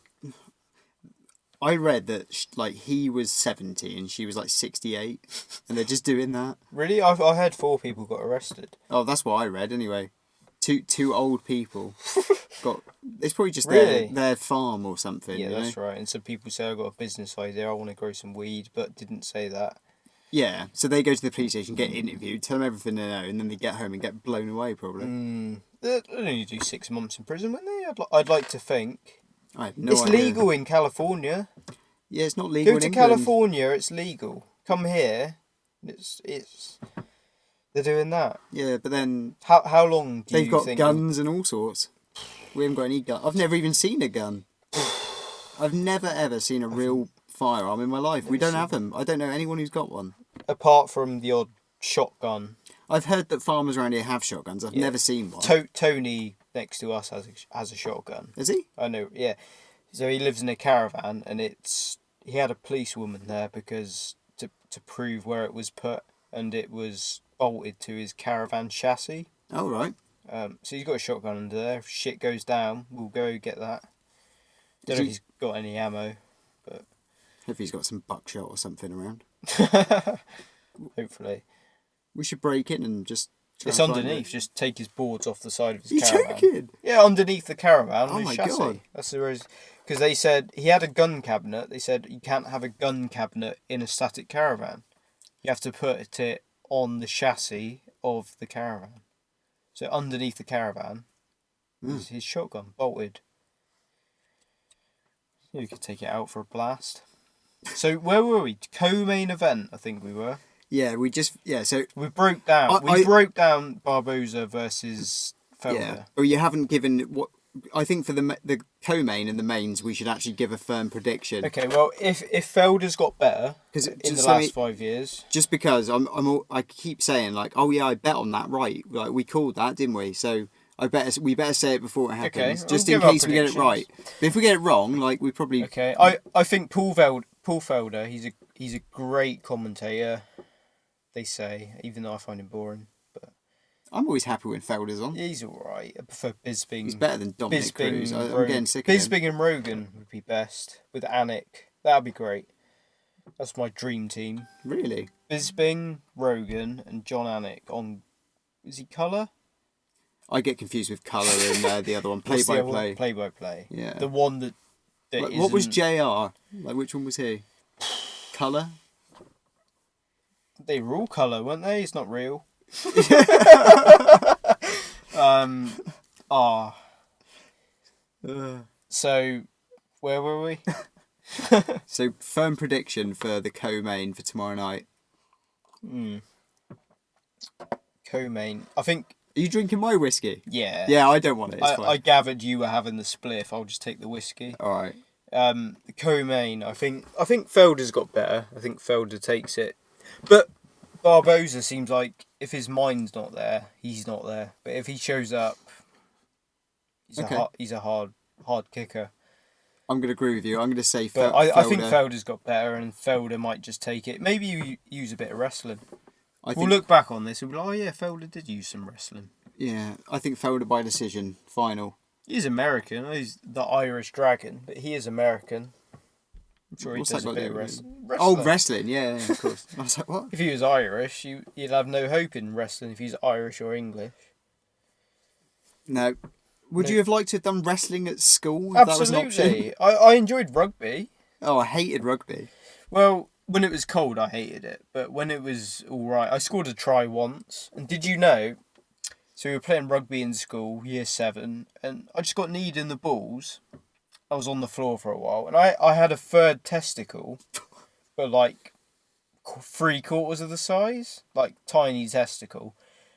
I read that he was 70 and she was like 68, and they're just doing that. Really? I heard 4 people got arrested. Oh, that's what I read anyway. Two old people got. It's probably just Really? their farm or something. Yeah, you know? that's right. And some people say I got a business idea. I want to grow some weed, but didn't say that. Yeah, so they go to the police station, get interviewed, tell them everything they know, and then they get home and get blown away, probably. They'd only do 6 months in prison, wouldn't they? I'd like to think. I have no It's idea. legal in California. Yeah, it's not legal Go in to England. California, it's legal. Come here, it's they're doing that. Yeah, but then How long do they've you got think? guns and all sorts. We haven't got any gun. I've never even seen a gun. I've never ever seen a real firearm in my life. We don't have them. I don't know anyone who's got one. Apart from the odd shotgun. I've heard that farmers around here have shotguns. I've never seen one. Tony next to us has a shotgun. Is he? I know, yeah. So he lives in a caravan, and he had a policewoman there because to prove where it was put, and it was bolted to his caravan chassis. Oh, right. So he's got a shotgun under there. If shit goes down, we'll go get that. Don't know if he's got any ammo, but Hopefully he's got some buckshot or something around. hopefully. We should break in and just try It's and find underneath. it. Just take his boards off the side of his You caravan. joking? Yeah, underneath the caravan. Oh on his my chassis. God. That's the reason. Because they said he had a gun cabinet. They said you can't have a gun cabinet in a static caravan. You have to put it on the chassis of the caravan. So underneath the caravan is his shotgun bolted. You could take it out for a blast. So where were we? Co-main event, I think we were. Yeah, so We broke down. I- We broke down Barboza versus Felder. yeah. But you haven't given what I think for the co-main and the mains, we should actually give a firm prediction. Okay, well, if Felder's got better 'Cause in the just let last me- 5 years, Just because I keep saying like, oh yeah, I bet on that, right? Like we called that, didn't we? So we better say it before it happens, we'll just in give our case we get it right. predictions. But if we get it wrong, like we probably okay, I think Paul Felder, he's a great commentator. They say, even though I find him boring, but I'm always happy when Felder's on. he's all right. I prefer Bisping. He's better than Dominic Cruz. I'm getting sick of him. Bisping and Rogan would be best with Anik. That'd be great. That's my dream team. Really? Bisping, Rogan, and John Anik on. Is he colour? I get confused with Colour and the other one, What's the other one? play-by-play. Play-by-play. Yeah. The one that Like, what was isn't- JR? Like which one was he? Colour? They were all colour, weren't they? It's not real. So, where were we? So firm prediction for the co-main for tomorrow night. Co-main. I think, Are you drinking my whiskey? yeah. Yeah, I don't want it. It's I fine. gathered you were having the spliff. I'll just take the whiskey. All right. The co-main. I think Felder's got better. I think Felder takes it, but Barboza seems like if his mind's not there, he's not there. But if he shows up, he's a hard kicker. I'm going to agree with you. I'm going to say But Felder. I think Felder's got better, and Felder might just take it. Maybe you use a bit of wrestling. We'll look back on this and be like, oh yeah, Felder did use some wrestling. Yeah, I think Felder by decision, final. He's American. He's the Irish Dragon, but he is American. I'm sure he What's does that a got bit to of do wrestling. Oh, wrestling, yeah, of course. I was like, what? If he was Irish, you'd have no hope in wrestling if he's Irish or English. No. Would No. you have liked to have done wrestling at school if that was an option? Absolutely. I enjoyed rugby. Oh, I hated rugby. Well, when it was cold, I hated it. But when it was all right, I scored a try once. And did you know? So we were playing rugby in school, year 7, and I just got kneed in the balls. I was on the floor for a while, and I had a third testicle, but like 3/4 of the size, like tiny testicle.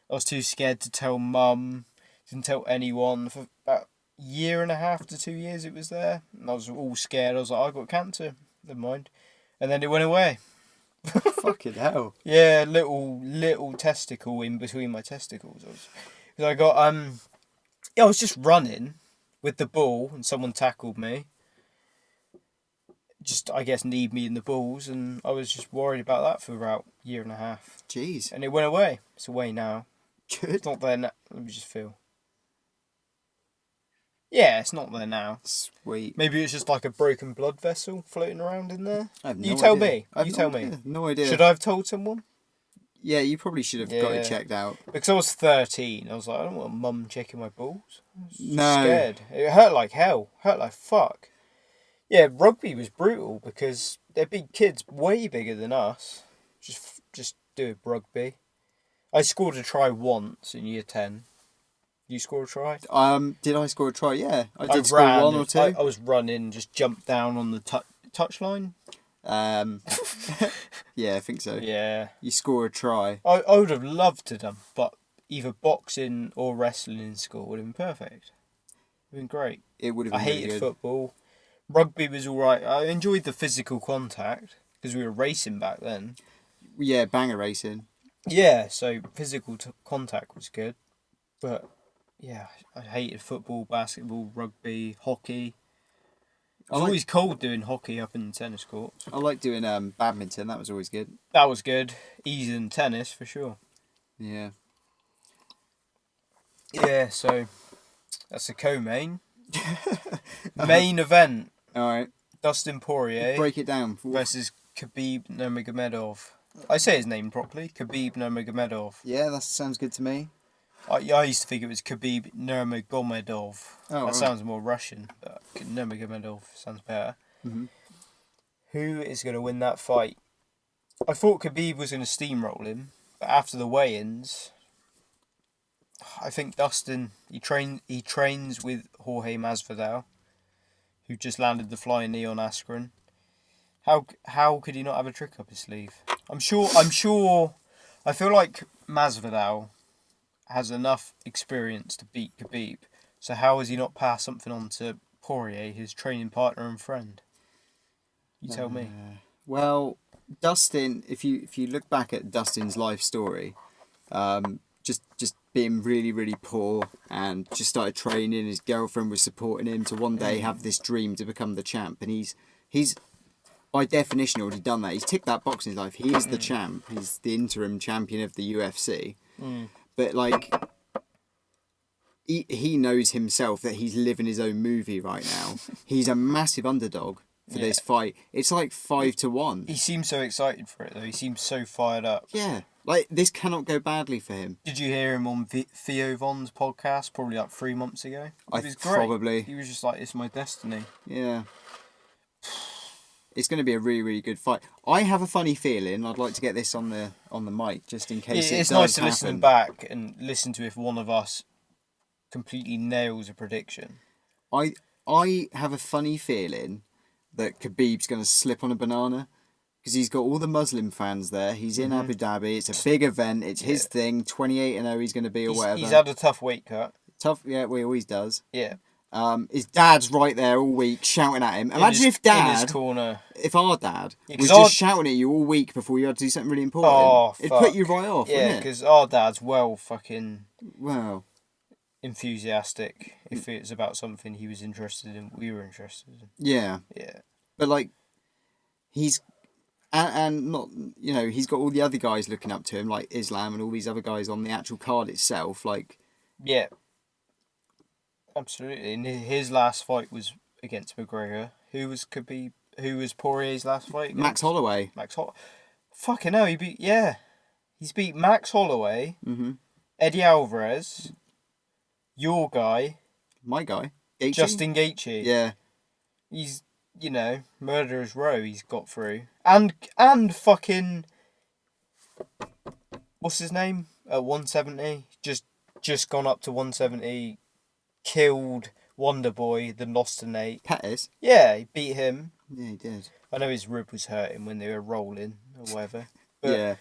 I was too scared to tell mum, didn't tell anyone for about a year and a half to 2 years it was there. And I was all scared. I was like, I got cancer. Never mind. And then it went away. Fucking hell. Yeah, little testicle in between my testicles. I was just running with the ball and someone tackled me. Just, I guess, kneed me in the balls, and I was just worried about that for about a year and a half. Jeez. And it went away. It's away now. Good. It's not there now. Let me just feel. Yeah, it's not there now. Sweet. Maybe it's just like a broken blood vessel floating around in there. I have no You tell idea. me. I have You no tell me. idea. No idea. Should I have told someone? Yeah, you probably should have got Yeah. it checked out. Because I was 13. I was like, I don't want mum checking my balls. I was No. scared. It hurt like hell. Hurt like fuck. Yeah, rugby was brutal because they're big kids, way bigger than us. Just do rugby. I scored a try once in year 10. You score a try? Did I score a try? Yeah, I did I score ran, one or two. I was running, just jumped down on the touchline. Yeah, I think so. Yeah. You score a try. I would have loved to done, but either boxing or wrestling in school would have been perfect. It would have been great. It would have I been really hated good. football. Rugby was alright. I enjoyed the physical contact because we were racing back then. Yeah, banger racing. Yeah, so physical contact was good. But yeah, I hated football, basketball, rugby, hockey. It was always cold doing hockey up in the tennis courts. I like doing badminton. That was always good. That was good. Easier than tennis for sure. Yeah. Yeah, so that's the co-main. Main event. All right. Dustin Poirier Break it down. versus Khabib Nurmagomedov. I say his name properly, Khabib Nurmagomedov. Yeah, that sounds good to me. I used to think it was Khabib Nurmagomedov. Oh, that right. sounds more Russian, but Nurmagomedov sounds better. Mm-hmm. Who is going to win that fight? I thought Khabib was going to steamroll him, but after the weigh-ins, I think Dustin, he trains with Jorge Masvidal, who just landed the flying knee on Askren. How could he not have a trick up his sleeve? I'm sure. I feel like Masvidal has enough experience to beat Khabib. So how has he not passed something on to Poirier, his training partner and friend? You tell me. Well, Dustin, if you look back at Dustin's life story, just being really, really poor and just started training, his girlfriend was supporting him to one day have this dream to become the champ, and he's by definition already done that. He's ticked that box in his life. He is the champ. He's the interim champion of the UFC. But like, he knows himself that he's living his own movie right now. He's a massive underdog for this fight. It's like 5-1. He seems so excited for it though. He seems so fired up. Yeah, like this cannot go badly for him. Did you hear him on Theo Von's podcast probably like 3 months ago? It was great. Probably. He was just like, it's my destiny. Yeah. It's going to be a really, really good fight. I have a funny feeling. I'd like to get this on the mic just in case It's it nice does to happen. listen back and listen to if one of us completely nails a prediction. I have a funny feeling that Khabib's going to slip on a banana because he's got all the Muslim fans there. He's in Abu Dhabi. It's a big event. It's his thing. 28-0 he's going to be or whatever. He's had a tough weight cut. Tough, yeah, well, he always does. Yeah. His dad's right there all week shouting at him. Imagine if in his Dad, corner. if our dad was our- just shouting at you all week before you had to do something really important. Oh, It'd fuck. put you right off, Yeah, wouldn't it? because our dad's well fucking Well, enthusiastic if it's about something he was interested in, we were interested in. yeah. Yeah. But like, he's and not, you know, he's got all the other guys looking up to him, like Islam and all these other guys on the actual card itself. Like, Yeah. Absolutely. And his last fight was against McGregor. Who was Poirier's last fight against? Max Holloway. Max Holloway. Fucking hell, he's beat Max Holloway, Eddie Alvarez, your guy, My guy, Gaethje? Justin Gaethje. Yeah, He's, murderer's row he's got through. And fucking, what's his name? At 170. Just gone up to 170. Killed Wonderboy, then lost to Nate. Pettis. Yeah, he beat him. Yeah, he did. I know his rib was hurting when they were rolling or whatever. But Yeah,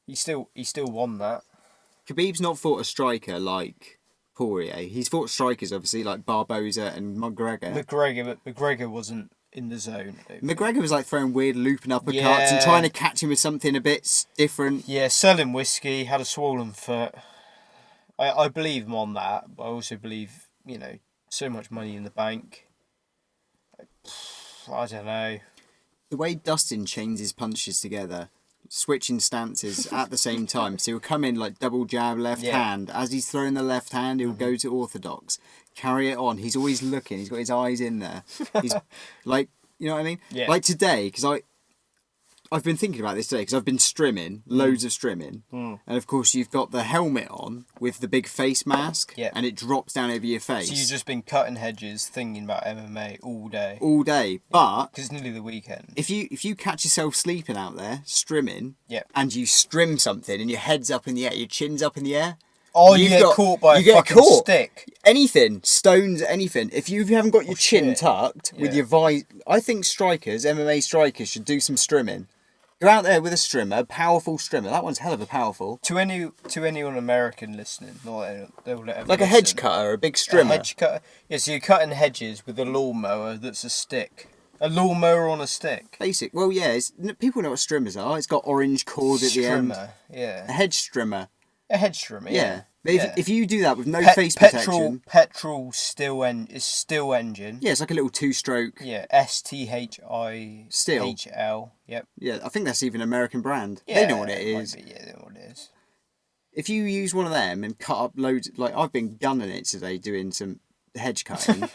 he still won that. Khabib's not fought a striker like Poirier. He's fought strikers, obviously, like Barboza and McGregor. But McGregor wasn't in the zone. McGregor was like throwing weird looping uppercuts and Yeah. trying to catch him with something a bit different. Yeah, selling whiskey, had a swollen foot. I believe him on that, but I also believe, so much money in the bank. I don't know. The way Dustin chains his punches together, switching stances at the same time. So he'll come in like double jab left hand. As he's throwing the left hand, he'll go to orthodox. Carry it on. He's always looking. He's got his eyes in there. He's like, you know what I mean? Yeah. Like today, because I've been thinking about this today because I've been strimming, loads of strimming. And of course you've got the helmet on with the big face mask and it drops down over your face. So you've just been cutting hedges, thinking about MMA all day. All day. But Because it's nearly the weekend. if you catch yourself sleeping out there, strimming, Yeah. and you strim something and your head's up in the air, your chin's up in the air. Oh, you get caught by a fucking stick. Anything, stones, anything. If you haven't got your chin shit. tucked with Yeah. your I think MMA strikers should do some strimming. Go out there with a strimmer, a powerful strimmer. That one's hell of a powerful. To anyone American listening, not that they'll let Like a hedge cutter, a big strimmer. A hedge cutter. Yeah, so you're cutting hedges with a lawnmower that's a stick. A lawnmower on a stick. Basic. Well, yeah, people know what strimmers are. It's got orange cord at the end. Strimmer, A yeah. hedge strimmer. A hedge trimmer, Yeah. yeah. But if you do that with no face petrol protection. still engine. Yeah, it's like a little two-stroke. Yeah, STHIHL. Yep. Yeah, I think that's even an American brand. Yeah, They know what it is. Might be, yeah, they know what it is. If you use one of them and cut up loads, like I've been gunning it today doing some hedge cutting.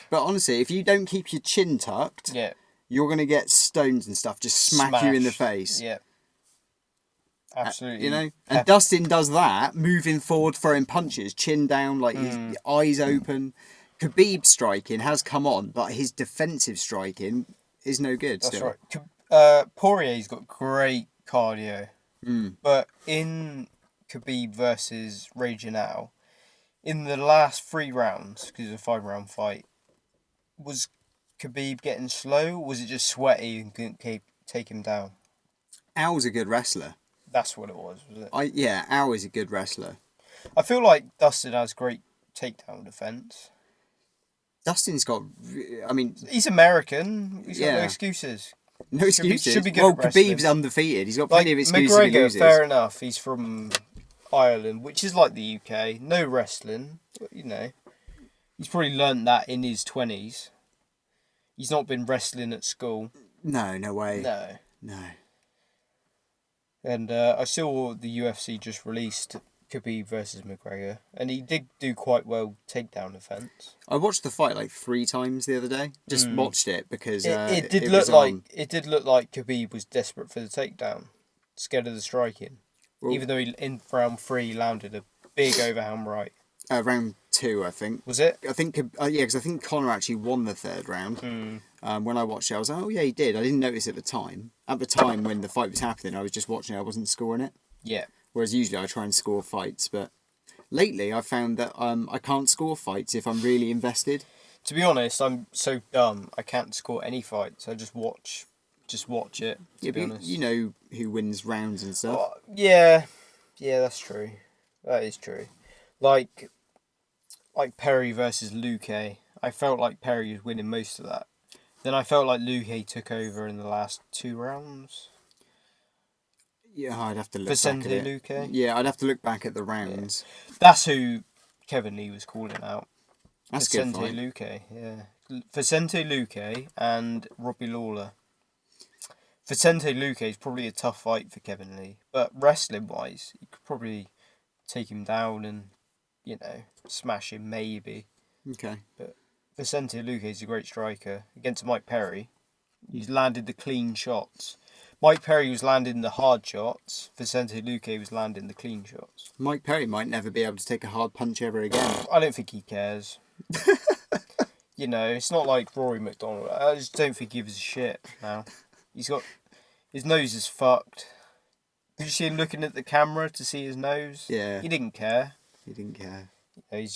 But honestly, if you don't keep your chin tucked, Yeah. you're going to get stones and stuff just smack you in the Smashed. face. Yeah. Absolutely. You know? And Dustin does that, moving forward, throwing punches, chin down, like his eyes open. Khabib striking has come on, but his defensive striking is no good That's still. right. Poirier's got great cardio. But in Khabib versus Reginal, in the last 3 rounds, because it's a 5-round fight, was Khabib getting slow, or was it just sweaty and couldn't take him down? Al's a good wrestler. That's what it was it? Al is a good wrestler. I feel like Dustin has great takedown defense. Dustin's got, I mean, He's American. He's got no Yeah. excuses. no excuses. Should be good Well, at wrestling. Khabib's undefeated. He's got Like plenty of excuses if he McGregor, loses. fair enough. He's from Ireland, which is like the UK. No wrestling, but, you know. He's probably learnt that in his 20s. He's not been wrestling at school. No way. No. No. And I saw the UFC just released Khabib versus McGregor, and he did do quite well takedown defense. I watched the fight like 3 times the other day. Just watched it because It did it look was like on. it did look like Khabib was desperate for the takedown, scared of the striking. Well- Even though he in round 3 landed a big overhand right. Round 2, I think. Was it? I think, because I think Conor actually won the 3rd round. When I watched it, I was like, oh yeah, he did. I didn't notice at the time. At the time when the fight was happening, I was just watching it. I wasn't scoring it. Yeah. Whereas usually I try and score fights, but lately I found that I can't score fights if I'm really invested. To be honest, I'm so dumb. I can't score any fights. I just watch it. To be honest, You know who wins rounds and stuff. Yeah, that's true. That is true. Like Perry versus Luque. I felt like Perry was winning most of that. Then I felt like Luque took over in the last 2 rounds. Yeah, I'd have to look Vicente back at it. Luque. Yeah, I'd have to look back at the rounds. That's who Kevin Lee was calling out. That's a good Vicente fight. Luque, yeah. Vicente Luque and Robbie Lawler. Vicente Luque is probably a tough fight for Kevin Lee, but wrestling wise, you could probably take him down and, you know, smash him maybe. Okay. But Vicente Luque is a great striker. Against Mike Perry, he's landed the clean shots. Mike Perry was landing the hard shots. Vicente Luque was landing the clean shots. Mike Perry might never be able to take a hard punch ever again. I don't think he cares. You know, it's not like Rory McDonald. I just don't think he gives a shit now. He's got... His nose is fucked. Did you see him looking at the camera to see his nose? Yeah. He didn't care. He didn't care. You know, he's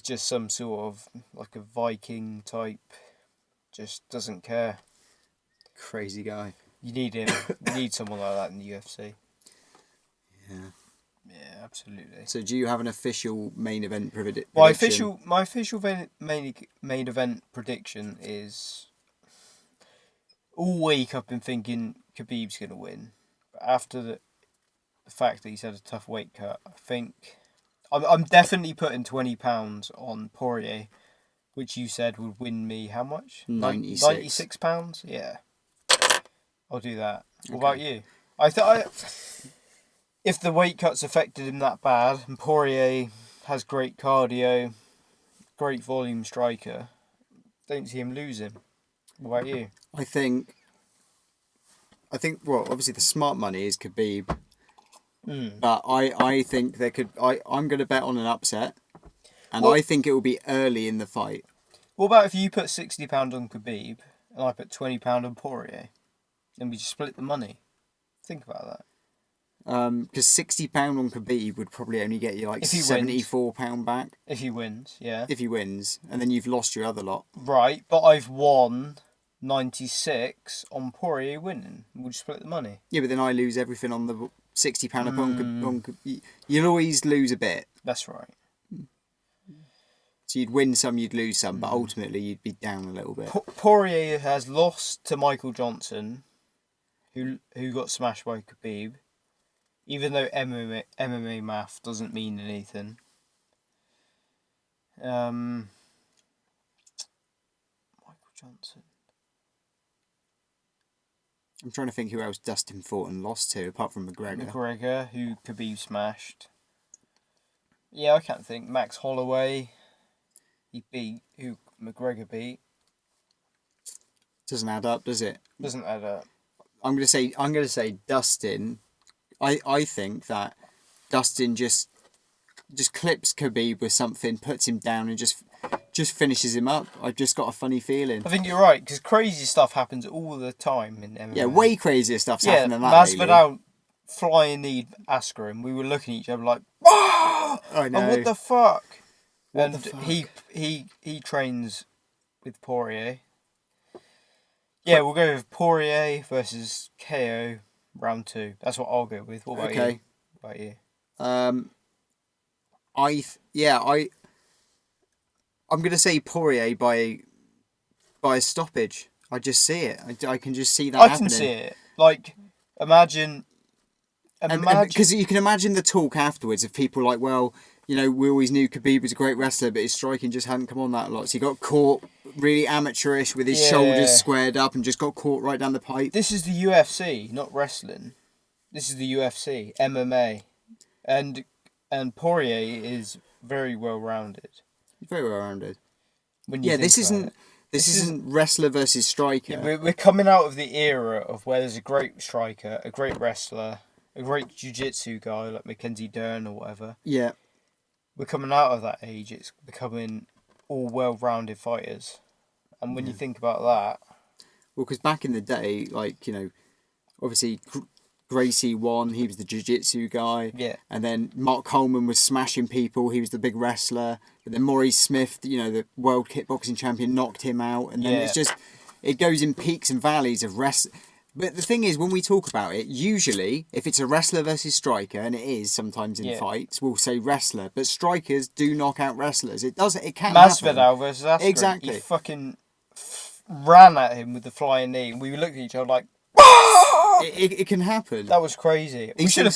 just some sort of like a Viking type. Just doesn't care. Crazy guy. You need him. You need someone like that in the UFC. Yeah. Yeah, absolutely. So do you have an official main event prediction? My official main event prediction is, all week I've been thinking Khabib's gonna win, but after the fact that he's had a tough weight cut, I think I'm definitely putting £20 on Poirier, which you said would win me how much? 96. £96. Yeah, I'll do that. What Okay. about you? I thought if the weight cuts affected him that bad, and Poirier has great cardio, great volume striker, don't see him losing. What about you? I think, well, obviously the smart money is Khabib. But I think there could... I'm going to bet on an upset. And Well- I think it will be early in the fight. What about if you put £60 on Khabib, and I put £20 on Poirier, and we just split the money? Think about that. Because £60 on Khabib would probably only get you like If he wins. £74 back. If he wins, yeah. If he wins. And then you've lost your other lot. Right, but I've won 96 on Poirier winning. We'll just split the money. Yeah, but then I lose everything on the £60 on you'll always lose a bit. That's right. So you'd win some, you'd lose some, but ultimately you'd be down a little bit. Poirier has lost to Michael Johnson, who got smashed by Khabib, even though MMA math doesn't mean anything. Michael Johnson. I'm trying to think who else Dustin fought and lost to, apart from McGregor. McGregor, who Khabib smashed. Yeah, I can't think. Max Holloway, he beat, who McGregor beat. Doesn't add up, does it? Doesn't add up. I'm gonna say Dustin. I think that Dustin just clips Khabib with something, puts him down, and just finishes him up. I've just got a funny feeling. I think you're right, because crazy stuff happens all the time in MMA. Yeah, way crazier stuff's Yeah, happened than that lately. Masvidal flying knee Askren. We were looking at each other like, "Ah!" I know. And what the fuck? What and the fuck? he trains with Poirier. Yeah, we'll go with Poirier versus KO. round 2. That's what I'll go with. What about Okay. you? What about you? I'm gonna say Poirier by a stoppage. I just see it. I can just see that I happening. can see it. Like, imagine. Because you can imagine the talk afterwards of people like, well, you know, we always knew Khabib was a great wrestler, but his striking just hadn't come on that lot. So he got caught really amateurish with his shoulders squared up and just got caught right down the pipe. This is the UFC, not wrestling. This is the UFC, MMA, and Poirier is very well rounded. Very well rounded. This isn't wrestler versus striker. Yeah, we're coming out of the era of where there's a great striker, a great wrestler, a great jiu-jitsu guy like Mackenzie Dern or whatever. Yeah. We're coming out of that age. It's becoming all well-rounded fighters. And when you think about that... Well, because back in the day, like, you know, obviously Gracie won. He was the jiu-jitsu guy. Yeah. And then Mark Coleman was smashing people. He was the big wrestler. But then Maurice Smith, you know, the world kickboxing champion, knocked him out. And then it's just... It goes in peaks and valleys of wrestling. But the thing is, when we talk about it, usually, if it's a wrestler versus striker, and it is sometimes in fights, we'll say wrestler. But strikers do knock out wrestlers. It can Masvidal happen. versus Askren. Exactly. He fucking ran at him with the flying knee. And we looked at each other like... It can happen. That was crazy. We should have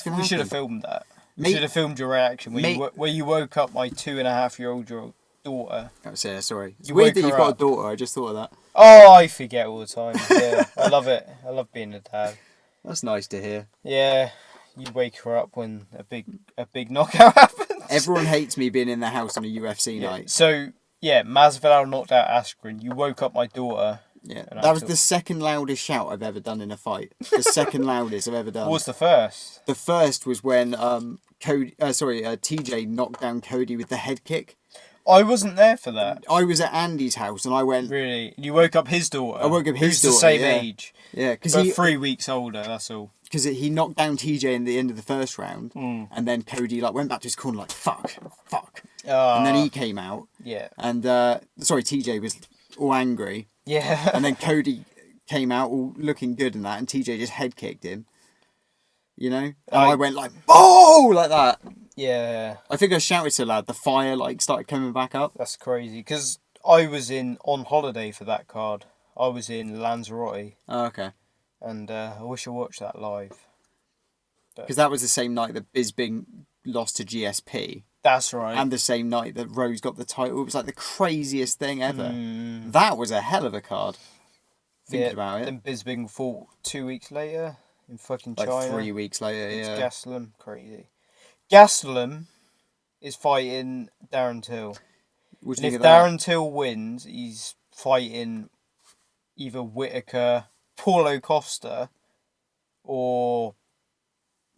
filmed that. We should have filmed your reaction where you woke up my 2.5-year-old daughter. Sorry. It's weird that you've got a daughter. I just thought of that. Oh, I forget all the time. Yeah, I love it. I love being a dad. That's nice to hear. Yeah, you wake her up when a big knockout happens. Everyone hates me being in the house on a UFC night. So, Masvidal knocked out Askren. You woke up my daughter. Yeah, that was the second loudest shout I've ever done in a fight. The second loudest I've ever done. What was the first? The first was when TJ knocked down Cody with the head kick. I wasn't there for that. I was at Andy's house and I went... Really? You woke up his daughter? I woke up his daughter, Who's the same age? Yeah, because he's 3 weeks older, that's all. Because he knocked down TJ in the end of the first round, and then Cody went back to his corner like, fuck. And then he came out. Yeah. And, TJ was all angry. Yeah. And then Cody came out all looking good and that, and TJ just head kicked him. You know? And I went like, oh, like that. Yeah. I think I shouted so loud, the fire started coming back up. That's crazy, because I was on holiday for that card. I was in Lanzarote. Oh, okay. And I wish I watched that live. Because that was the same night that Bisping lost to GSP. That's right. And the same night that Rose got the title. It was like the craziest thing ever. That was a hell of a card. Thinking about it. Then Bisping fought 2 weeks later in fucking China. Like 3 weeks later, It's yeah. Gastelum. Crazy. Gastelum is fighting Darren Till. And if Darren Till wins, he's fighting either Whittaker, Paulo Costa, or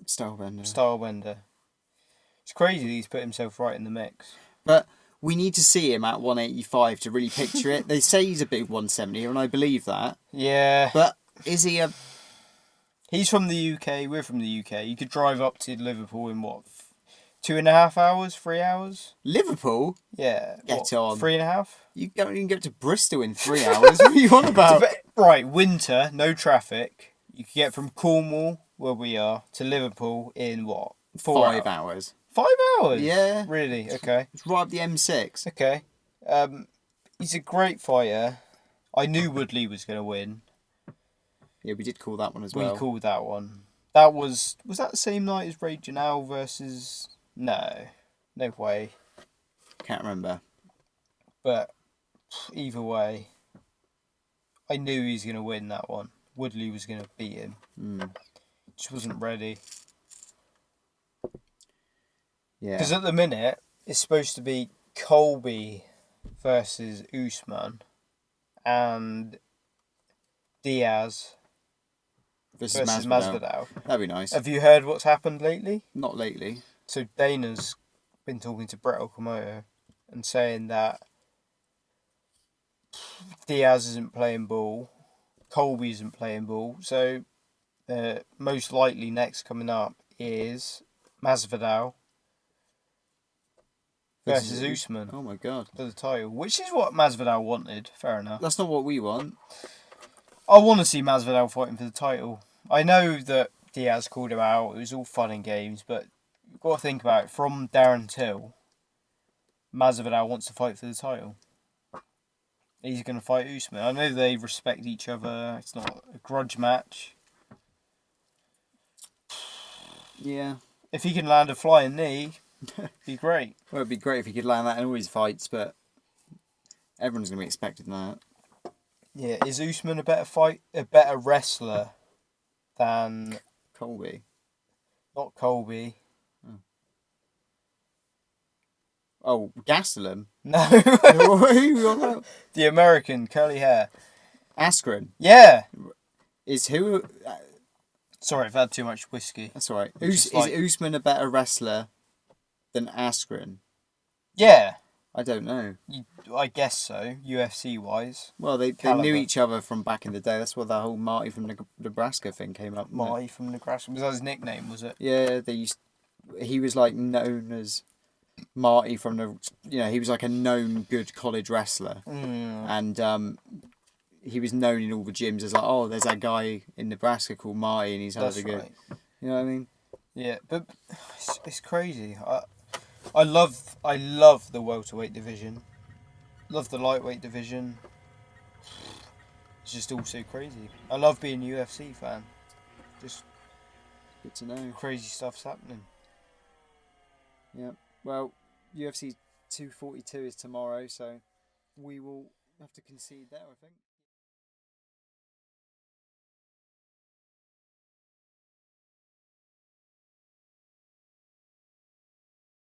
Stylebender. It's crazy that he's put himself right in the mix. But we need to see him at 185 to really picture it. They say he's a big 170, and I believe that. Yeah. But is he a... He's from the UK, we're from the UK. You could drive up to Liverpool in what, 2.5 hours, 3 hours? Liverpool? Yeah. Get on. 3.5? You don't even get to Bristol in 3 hours. What are you on about? Right, winter, no traffic. You could get from Cornwall, where we are, to Liverpool in what? 5 hours. 5 hours? Yeah. Really? Okay. It's right up the M6. Okay. He's a great fighter. I knew Woodley was going to win. Yeah, we did call that one as well. We called that one. That was that the same night as Ray Janelle versus... No way. Can't remember. But either way, I knew he was going to win that one. Woodley was going to beat him. Just wasn't ready. Yeah. Because at the minute, it's supposed to be Colby versus Usman and Diaz versus Masvidal. That'd be nice. Have you heard what's happened lately? Not lately. So Dana's been talking to Brett Okamoto and saying that Diaz isn't playing ball, Colby isn't playing ball, so most likely next coming up is Masvidal versus Usman. Oh my god. For the title, which is what Masvidal wanted, fair enough. That's not what we want. I want to see Masvidal fighting for the title. I know that Diaz called him out. It was all fun and games, but you've got to think about it. From Darren Till, Masvidal wants to fight for the title. He's going to fight Usman. I know they respect each other. It's not a grudge match. Yeah. If he can land a flying knee, it'd be great. Well, it'd be great if he could land that in all his fights, but everyone's going to be expecting that. Yeah, is Usman a better wrestler than Colby. not Colby? Oh, Gastelum? No, Who on that? the American curly hair. Askren. Yeah. Is who... Sorry, I've had too much whiskey. That's all right. Is Is Usman a better wrestler than Askren? Yeah, I don't know. I guess so. UFC wise, Well, they Caliber. knew each other from back in the day. That's where the whole Marty from Nebraska thing came up. wasn't it? Marty from Nebraska, was that his nickname? Was it? Yeah, he was like known as Marty from the. He was like a known good college wrestler, and he was known in all the gyms as like, oh, there's that guy in Nebraska called Marty, and he's had a good. Right. You know what I mean? Yeah, but it's crazy. I love the welterweight division. Love the lightweight division. It's just all so crazy. I love being a UFC fan. Just Good to know. crazy stuff's happening. Yeah. Well, UFC 242 is tomorrow, so we will have to concede there, I think.